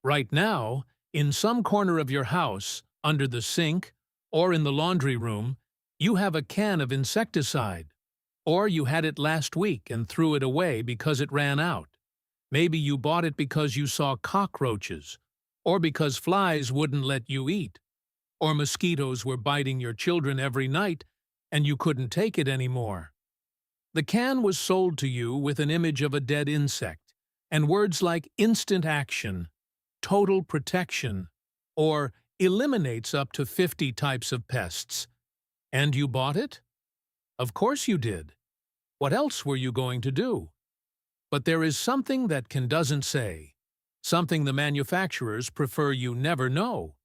Right now, in some corner of your house, under the sink, or in the laundry room, you have a can of insecticide. Or you had it last week and threw it away because it ran out. Maybe you bought it because you saw cockroaches, or because flies wouldn't let you eat, or mosquitoes were biting your children every night and you couldn't take it anymore. The can was sold to you with an image of a dead insect, and words like instant action, total protection, or eliminates up to 50 types of pests. And you bought it? Of course you did. What else were you going to do? But there is something that can doesn't say, something the manufacturers prefer you never know.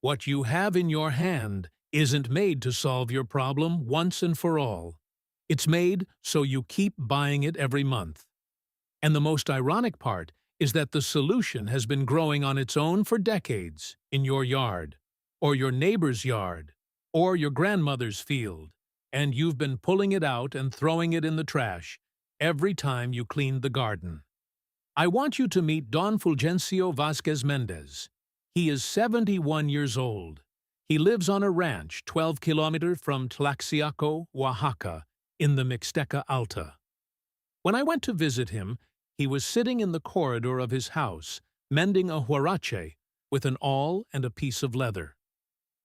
What you have in your hand isn't made to solve your problem once and for all. It's made so you keep buying it every month. And the most ironic part is that the solution has been growing on its own for decades in your yard, or your neighbor's yard, or your grandmother's field, and you've been pulling it out and throwing it in the trash every time you cleaned the garden. I want you to meet Don Fulgencio Vasquez Mendez. He is 71 years old. He lives on a ranch 12 kilometers from Tlaxiaco, Oaxaca, in the Mixteca Alta. When I went to visit him, he was sitting in the corridor of his house, mending a huarache with an awl and a piece of leather.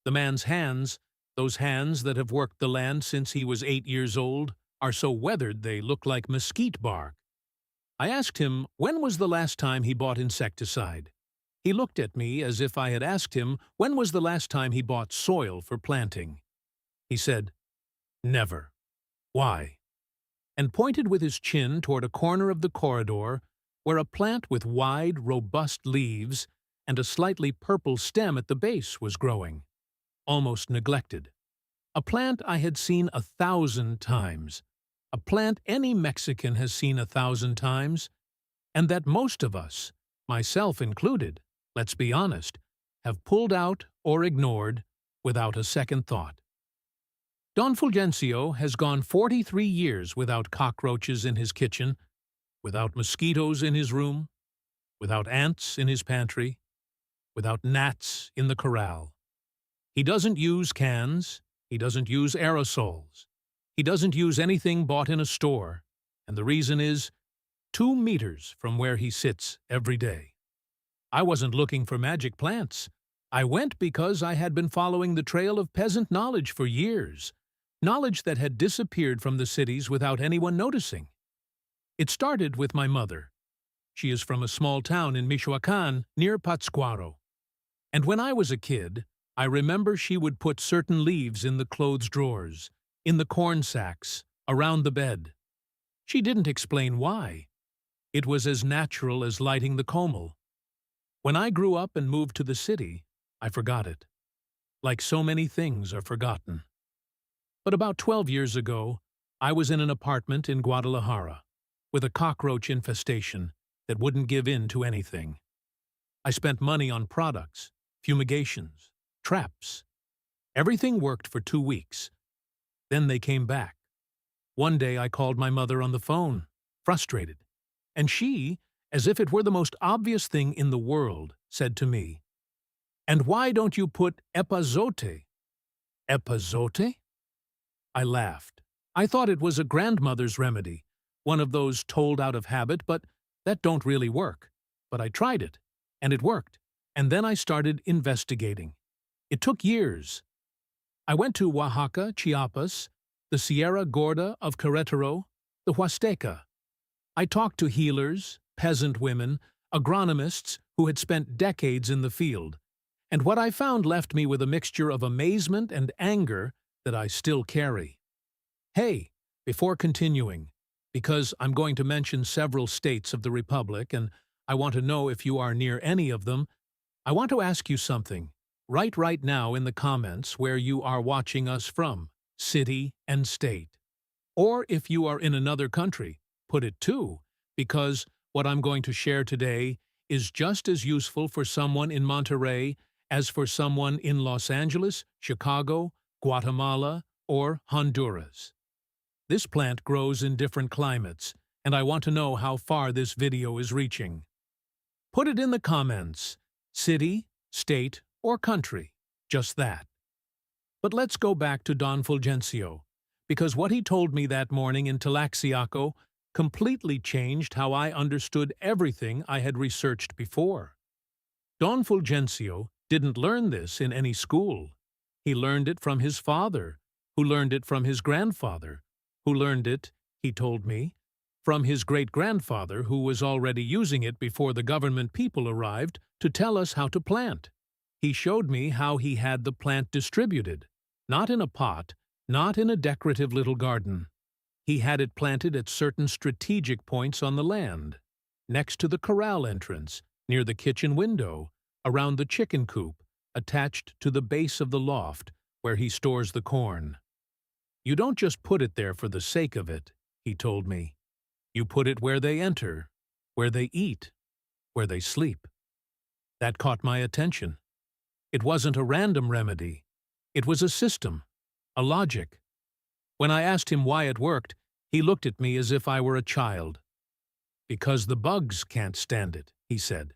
The man's hands, those hands that have worked the land since he was 8 years old, are so weathered they look like mesquite bark. I asked him when was the last time he bought insecticide. He looked at me as if I had asked him when was the last time he bought soil for planting. He said, "Never." "Why?" And pointed with his chin toward a corner of the corridor where a plant with wide, robust leaves and a slightly purple stem at the base was growing, almost neglected. A plant I had seen 1,000 times, a plant any Mexican has seen 1,000 times, and that most of us, myself included, let's be honest, have pulled out or ignored without a second thought. Don Fulgencio has gone 43 years without cockroaches in his kitchen, without mosquitoes in his room, without ants in his pantry, without gnats in the corral. He doesn't use cans, he doesn't use aerosols, he doesn't use anything bought in a store, and the reason is 2 meters from where he sits every day. I wasn't looking for magic plants. I went because I had been following the trail of peasant knowledge for years, knowledge that had disappeared from the cities without anyone noticing. It started with my mother. She is from a small town in Michoacán near Pátzcuaro. And when I was a kid, I remember she would put certain leaves in the clothes drawers, in the corn sacks, around the bed. She didn't explain why. It was as natural as lighting the comel. When I grew up and moved to the city, I forgot it. Like so many things are forgotten. But about 12 years ago, I was in an apartment in Guadalajara with a cockroach infestation that wouldn't give in to anything. I spent money on products, fumigations, traps. Everything worked for 2 weeks. Then they came back. One day I called my mother on the phone, frustrated, and she, as if it were the most obvious thing in the world, said to me, "And why don't you put epazote?" Epazote? I laughed. I thought it was a grandmother's remedy, one of those told out of habit, but that don't really work. But I tried it, and it worked, and then I started investigating. It took years. I went to Oaxaca, Chiapas, the Sierra Gorda of Querétaro, the Huasteca. I talked to healers, peasant women, agronomists who had spent decades in the field, and what I found left me with a mixture of amazement and anger that I still carry. Hey, before continuing, because I'm going to mention several states of the Republic and I want to know if you are near any of them, I want to ask you something. Write right now in the comments where you are watching us from, city and state. Or if you are in another country, put it too, because what I'm going to share today is just as useful for someone in Monterrey as for someone in Los Angeles, Chicago, Guatemala, or Honduras. This plant grows in different climates, and I want to know how far this video is reaching. Put it in the comments. City, state, or country. Just that. But let's go back to Don Fulgencio, because what he told me that morning in Tlaxiaco completely changed how I understood everything I had researched before. Don Fulgencio didn't learn this in any school. He learned it from his father, who learned it from his grandfather, who learned it, he told me, from his great-grandfather who was already using it before the government people arrived to tell us how to plant. He showed me how he had the plant distributed, not in a pot, not in a decorative little garden. He had it planted at certain strategic points on the land, next to the corral entrance, near the kitchen window, around the chicken coop, attached to the base of the loft where he stores the corn. You don't just put it there for the sake of it, he told me. You put it where they enter, where they eat, where they sleep. That caught my attention. It wasn't a random remedy. It was a system, a logic. When I asked him why it worked, he looked at me as if I were a child. Because the bugs can't stand it, he said.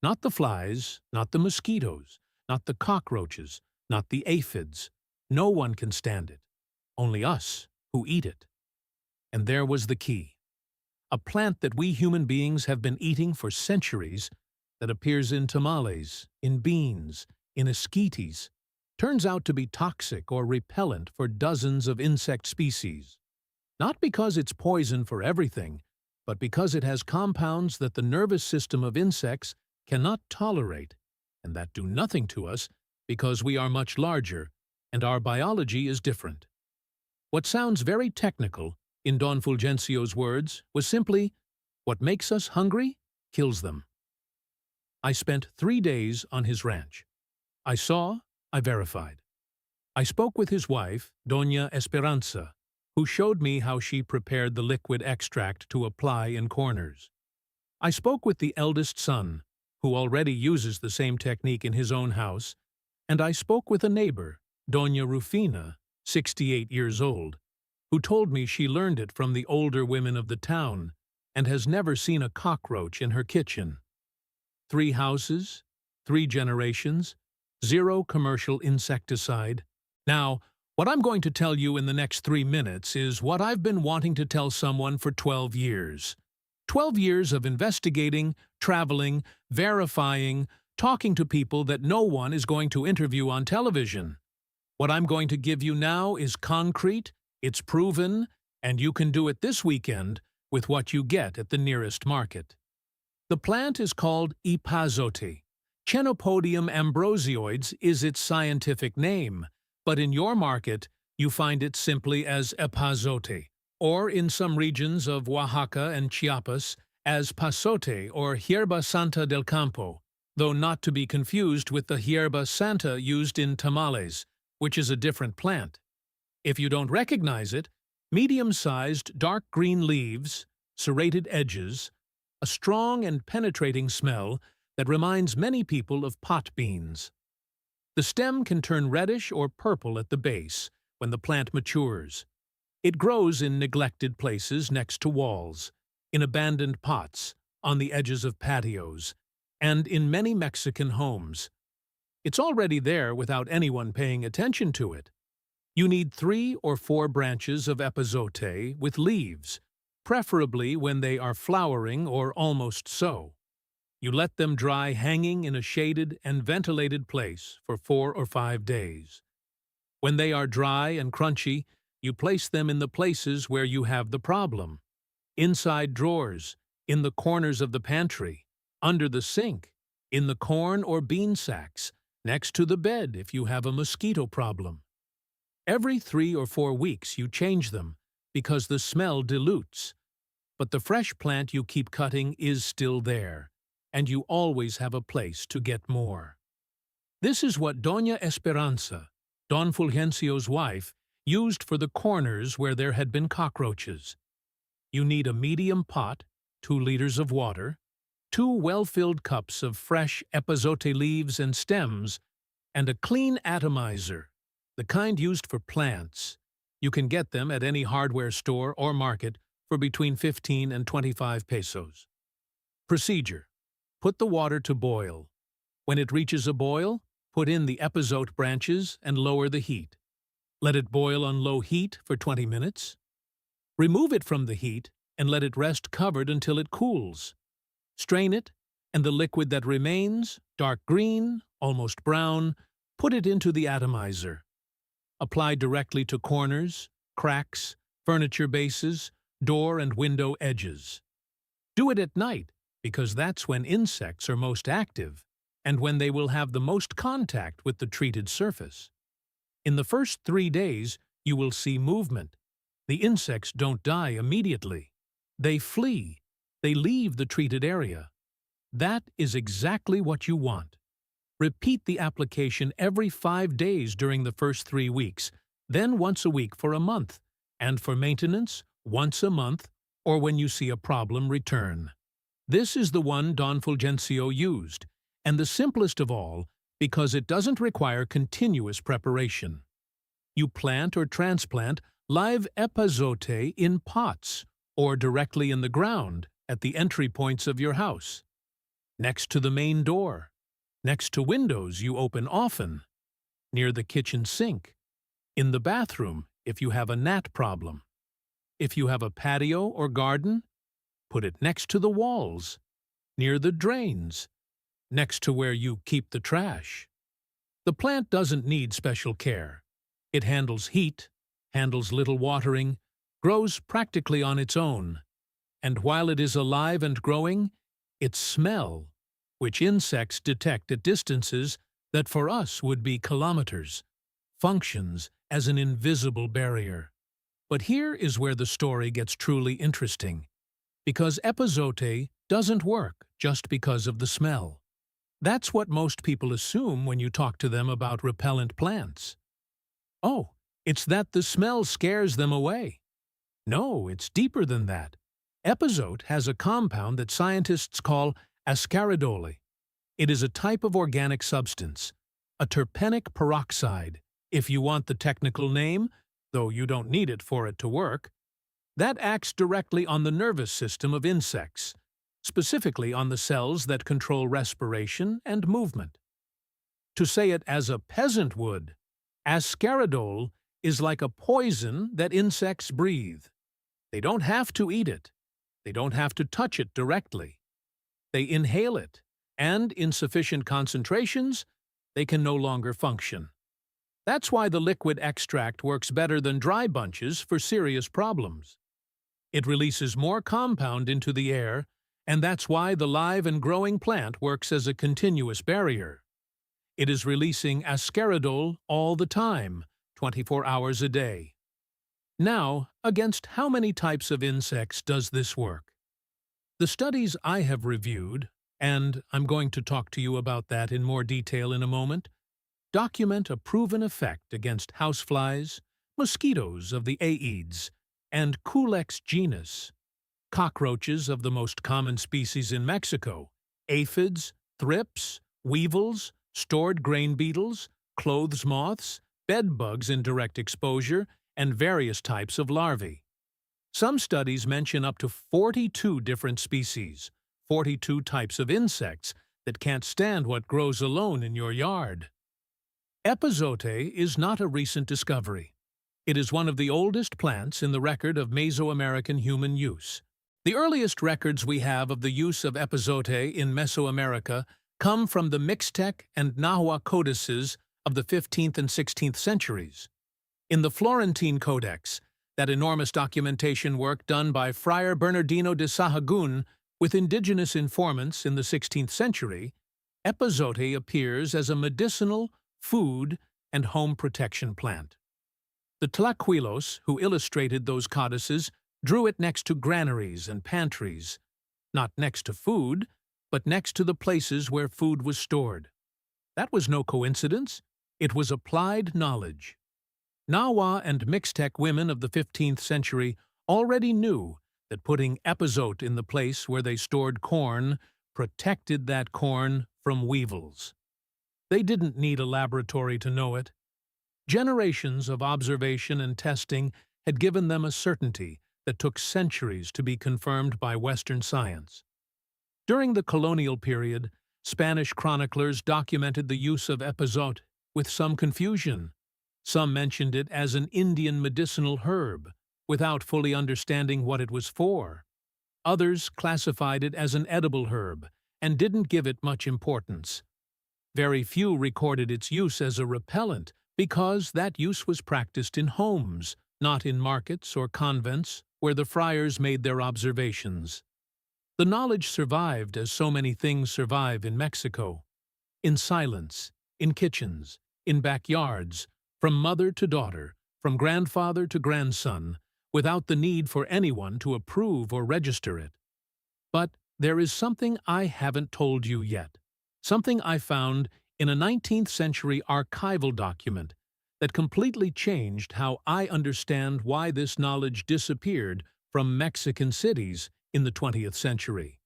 Not the flies, not the mosquitoes, not the cockroaches, not the aphids. No one can stand it. Only us, who eat it. And there was the key. A plant that we human beings have been eating for centuries, that appears in tamales, in beans, in esquites, turns out to be toxic or repellent for dozens of insect species. Not because it's poison for everything, but because it has compounds that the nervous system of insects cannot tolerate, and that do nothing to us because we are much larger and our biology is different. What sounds very technical, in Don Fulgencio's words, was simply, what makes us hungry kills them. I spent 3 days on his ranch. I saw, I verified. I spoke with his wife, Doña Esperanza, who showed me how she prepared the liquid extract to apply in corners. I spoke with the eldest son, who already uses the same technique in his own house, and I spoke with a neighbor, Doña Rufina, 68 years old, who told me she learned it from the older women of the town and has never seen a cockroach in her kitchen. 3 houses, 3 generations, 0 commercial insecticide. Now, what I'm going to tell you in the next 3 minutes is what I've been wanting to tell someone for 12 years. 12 years of investigating, traveling, verifying, talking to people that no one is going to interview on television. What I'm going to give you now is concrete, it's proven, and you can do it this weekend with what you get at the nearest market. The plant is called epazote. Chenopodium ambrosioides is its scientific name, but in your market, you find it simply as epazote, or in some regions of Oaxaca and Chiapas, as pasote or hierba santa del campo, though not to be confused with the hierba santa used in tamales, which is a different plant. If you don't recognize it, medium-sized dark green leaves, serrated edges, a strong and penetrating smell that reminds many people of pot beans. The stem can turn reddish or purple at the base when the plant matures. It grows in neglected places next to walls, in abandoned pots, on the edges of patios, and in many Mexican homes. It's already there without anyone paying attention to it. You need 3 or 4 branches of epazote with leaves, preferably when they are flowering or almost so. You let them dry hanging in a shaded and ventilated place for 4 or 5 days. When they are dry and crunchy, you place them in the places where you have the problem. Inside drawers, in the corners of the pantry, under the sink, in the corn or bean sacks, next to the bed if you have a mosquito problem. Every 3 or 4 weeks you change them because the smell dilutes, but the fresh plant you keep cutting is still there, and you always have a place to get more. This is what Doña Esperanza, Don Fulgencio's wife, used for the corners where there had been cockroaches. You need a medium pot, 2 liters of water, 2 well-filled cups of fresh epazote leaves and stems, and a clean atomizer, the kind used for plants. You can get them at any hardware store or market for between 15 and 25 pesos. Procedure. Put the water to boil. When it reaches a boil, put in the epizote branches and lower the heat. Let it boil on low heat for 20 minutes. Remove it from the heat and let it rest covered until it cools. Strain it, and the liquid that remains, dark green, almost brown, put it into the atomizer. Apply directly to corners, cracks, furniture bases, door and window edges. Do it at night, because that's when insects are most active and when they will have the most contact with the treated surface. In the first 3 days, you will see movement. The insects don't die immediately. They flee. They leave the treated area. That is exactly what you want. Repeat the application every 5 days during the first 3 weeks, then once a week for a month, and for maintenance, once a month, or when you see a problem return. This is the one Don Fulgencio used, and the simplest of all because it doesn't require continuous preparation. You plant or transplant live epazote in pots or directly in the ground at the entry points of your house, next to the main door, next to windows you open often, near the kitchen sink, in the bathroom if you have a gnat problem. If you have a patio or garden, put it next to the walls, near the drains, next to where you keep the trash. The plant doesn't need special care. It handles heat, handles little watering, grows practically on its own. And while it is alive and growing, its smell, which insects detect at distances that for us would be kilometers, functions as an invisible barrier. But here is where the story gets truly interesting, because epazote doesn't work just because of the smell. That's what most people assume when you talk to them about repellent plants. Oh, it's that the smell scares them away. No, it's deeper than that. Epazote has a compound that scientists call ascaridole. It is a type of organic substance, a terpenic peroxide, if you want the technical name, though you don't need it for it to work, that acts directly on the nervous system of insects, specifically on the cells that control respiration and movement. To say it as a peasant would, ascaridole is like a poison that insects breathe. They don't have to eat it. They don't have to touch it directly. They inhale it, and in sufficient concentrations, they can no longer function. That's why the liquid extract works better than dry bunches for serious problems. It releases more compound into the air, and that's why the live and growing plant works as a continuous barrier. It is releasing ascaridole all the time, 24 hours a day. Now, against how many types of insects does this work? The studies I have reviewed, and I'm going to talk to you about that in more detail in a moment, document a proven effect against houseflies, mosquitoes of the Aedes, and Culex genus, cockroaches of the most common species in Mexico, aphids, thrips, weevils, stored grain beetles, clothes moths, bed bugs in direct exposure, and various types of larvae. Some studies mention up to 42 different species, 42 types of insects that can't stand what grows alone in your yard. Epazote is not a recent discovery. It is one of the oldest plants in the record of Mesoamerican human use. The earliest records we have of the use of epazote in Mesoamerica come from the Mixtec and Nahua codices of the 15th and 16th centuries. In the Florentine Codex, that enormous documentation work done by Friar Bernardino de Sahagún with indigenous informants in the 16th century, epazote appears as a medicinal, food, and home protection plant. The Tlaquilos, who illustrated those codices, drew it next to granaries and pantries, not next to food, but next to the places where food was stored. That was no coincidence. It was applied knowledge. Nahua and Mixtec women of the 15th century already knew that putting epazote in the place where they stored corn protected that corn from weevils. They didn't need a laboratory to know it. Generations of observation and testing had given them a certainty that took centuries to be confirmed by Western science. During the colonial period, Spanish chroniclers documented the use of epazote with some confusion. Some mentioned it as an Indian medicinal herb, without fully understanding what it was for. Others classified it as an edible herb and didn't give it much importance. Very few recorded its use as a repellent because that use was practiced in homes, not in markets or convents where the friars made their observations. The knowledge survived as so many things survive in Mexico. In silence, in kitchens, in backyards, from mother to daughter, from grandfather to grandson, without the need for anyone to approve or register it. But there is something I haven't told you yet, something I found in a 19th century archival document that completely changed how I understand why this knowledge disappeared from Mexican cities in the 20th century.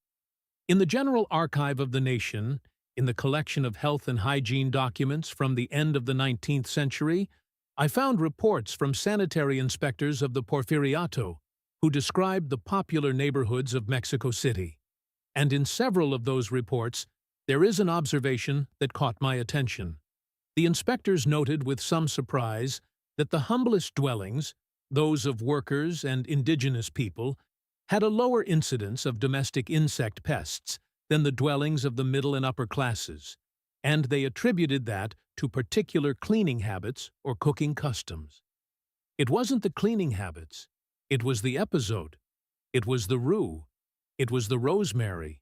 In the General Archive of the Nation, in the collection of health and hygiene documents from the end of the 19th century, I found reports from sanitary inspectors of the Porfiriato who described the popular neighborhoods of Mexico City. And in several of those reports, there is an observation that caught my attention. The inspectors noted with some surprise that the humblest dwellings, those of workers and indigenous people, had a lower incidence of domestic insect pests than the dwellings of the middle and upper classes, and they attributed that to particular cleaning habits or cooking customs. It wasn't the cleaning habits, it was the epazote, it was the rue, it was the rosemary,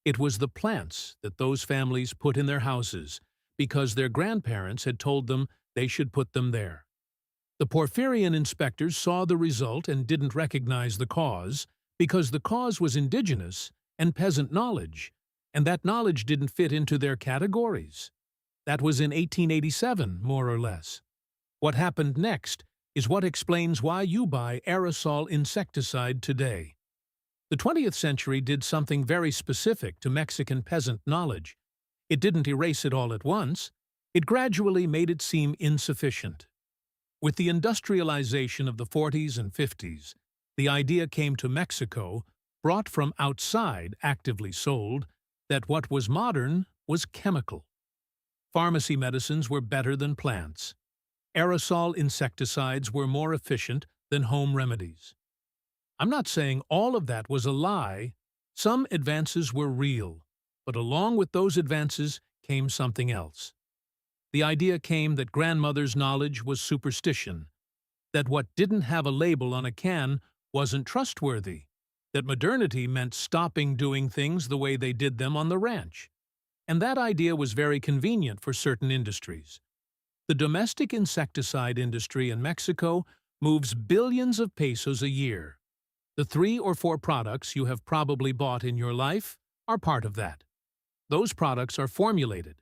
it was the plants that those families put in their houses because their grandparents had told them they should put them there. The Porfirian inspectors saw the result and didn't recognize the cause because the cause was indigenous and peasant knowledge, and that knowledge didn't fit into their categories. That was in 1887, more or less. What happened next is what explains why you buy aerosol insecticide today. The 20th century did something very specific to Mexican peasant knowledge. It didn't erase it all at once. It gradually made it seem insufficient. With the industrialization of the 40s and 50s, the idea came to Mexico, brought from outside, actively sold, that what was modern was chemical. Pharmacy medicines were better than plants. Aerosol insecticides were more efficient than home remedies. I'm not saying all of that was a lie. Some advances were real, but along with those advances came something else. The idea came that grandmother's knowledge was superstition, that what didn't have a label on a can wasn't trustworthy, that modernity meant stopping doing things the way they did them on the ranch. And that idea was very convenient for certain industries. The domestic insecticide industry in Mexico moves billions of pesos a year. The 3 or 4 products you have probably bought in your life are part of that. Those products are formulated.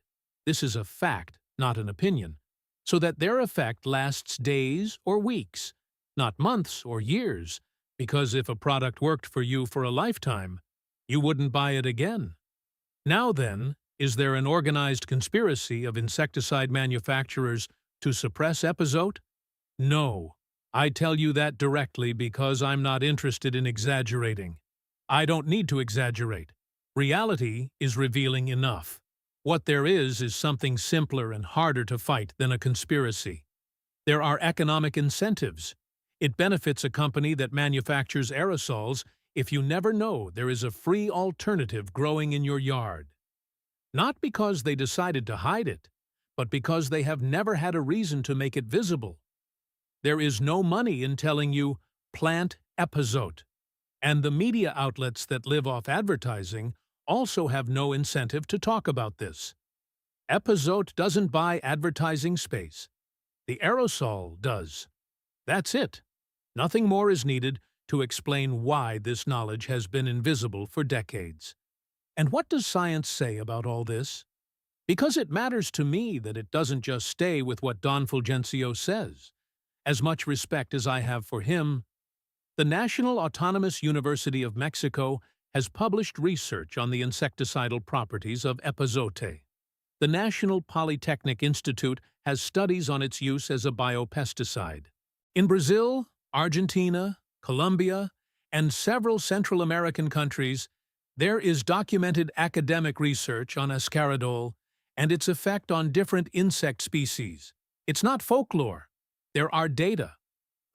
This is a fact, not an opinion, so that their effect lasts days or weeks, not months or years, because if a product worked for you for a lifetime, you wouldn't buy it again. Now then, is there an organized conspiracy of insecticide manufacturers to suppress epazote? No. I tell you that directly because I'm not interested in exaggerating. I don't need to exaggerate. Reality is revealing enough. What there is something simpler and harder to fight than a conspiracy. There are economic incentives. It benefits a company that manufactures aerosols if you never know there is a free alternative growing in your yard. Not because they decided to hide it, but because they have never had a reason to make it visible. There is no money in telling you, plant epazote. And the media outlets that live off advertising also have no incentive to talk about this. Epazote doesn't buy advertising space. The aerosol does. That's it. Nothing more is needed to explain why this knowledge has been invisible for decades. And what does science say about all this? Because it matters to me that it doesn't just stay with what Don Fulgencio says. As much respect as I have for him, the National Autonomous University of Mexico has published research on the insecticidal properties of epazote. The National Polytechnic Institute has studies on its use as a biopesticide. In Brazil, Argentina, Colombia, and several Central American countries, There is documented academic research on ascaridole and its effect on different insect species. It's not folklore. There are data.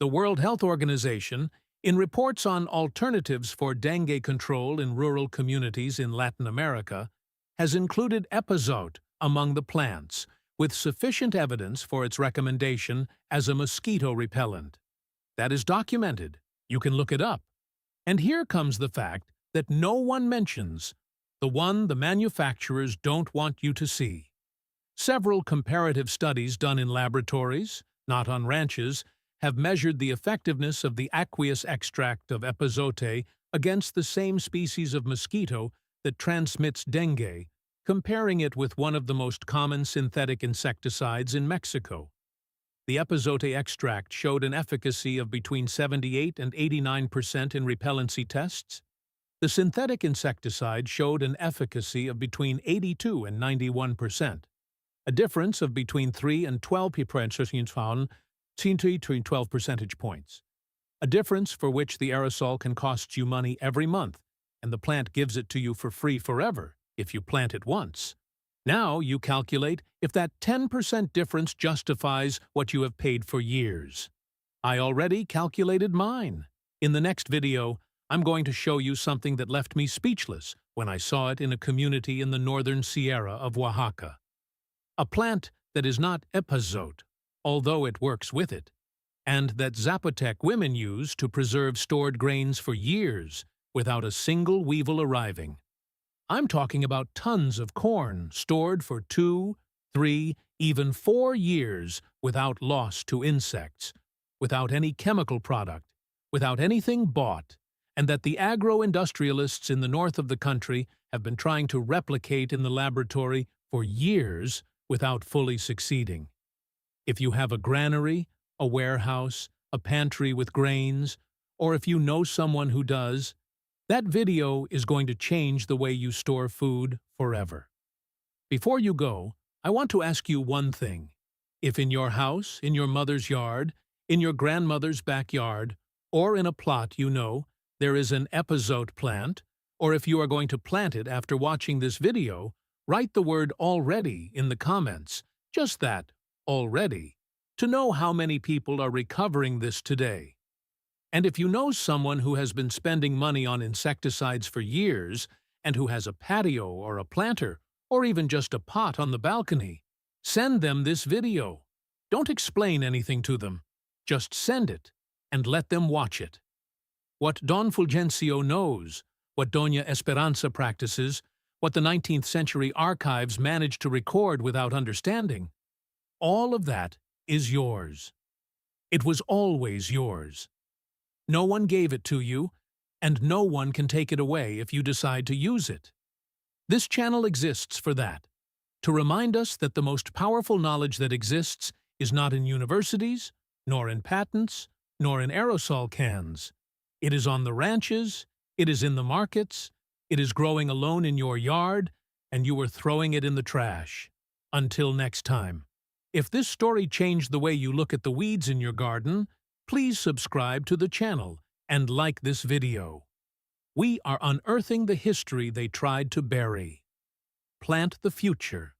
The World Health Organization, in reports on alternatives for dengue control in rural communities in Latin America, has included epazote among the plants, with sufficient evidence for its recommendation as a mosquito repellent. That is documented. You can look it up. And here comes the fact that no one mentions, the one the manufacturers don't want you to see. Several comparative studies done in laboratories, not on ranches, have measured the effectiveness of the aqueous extract of epazote against the same species of mosquito that transmits dengue, comparing it with one of the most common synthetic insecticides in Mexico. The epazote extract showed an efficacy of between 78 and 89% in repellency tests. The synthetic insecticide showed an efficacy of between 82 and 91%, a difference of between 3 and 12% between 12 percentage points, a difference for which the aerosol can cost you money every month, and the plant gives it to you for free forever if you plant it once. Now you calculate if that 10% difference justifies what you have paid for years. I already calculated mine. In the next video, I'm going to show you something that left me speechless when I saw it in a community in the northern Sierra of Oaxaca. A plant that is not epazote, although it works with it, and that Zapotec women use to preserve stored grains for years without a single weevil arriving. I'm talking about tons of corn stored for 2, 3, even 4 years without loss to insects, without any chemical product, without anything bought, and that the agro-industrialists in the north of the country have been trying to replicate in the laboratory for years without fully succeeding. If you have a granary, a warehouse, a pantry with grains, or if you know someone who does, that video is going to change the way you store food forever. Before you go, I want to ask you one thing. If in your house, in your mother's yard, in your grandmother's backyard, or in a plot you know, there is an epazote plant, or if you are going to plant it after watching this video, write the word already in the comments, just that, already, to know how many people are recovering this today. And if you know someone who has been spending money on insecticides for years and who has a patio or a planter or even just a pot on the balcony, send them this video. Don't explain anything to them. Just send it and let them watch it. What Don Fulgencio knows, what Doña Esperanza practices, what the 19th century archives managed to record without understanding, all of that is yours. It was always yours. No one gave it to you, and no one can take it away if you decide to use it. This channel exists for that, to remind us that the most powerful knowledge that exists is not in universities, nor in patents, nor in aerosol cans. It is on the ranches, it is in the markets, it is growing alone in your yard, and you are throwing it in the trash. Until next time. If this story changed the way you look at the weeds in your garden, please subscribe to the channel and like this video. We are unearthing the history they tried to bury. Plant the future.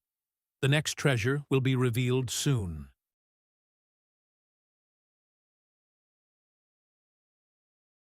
The next treasure will be revealed soon.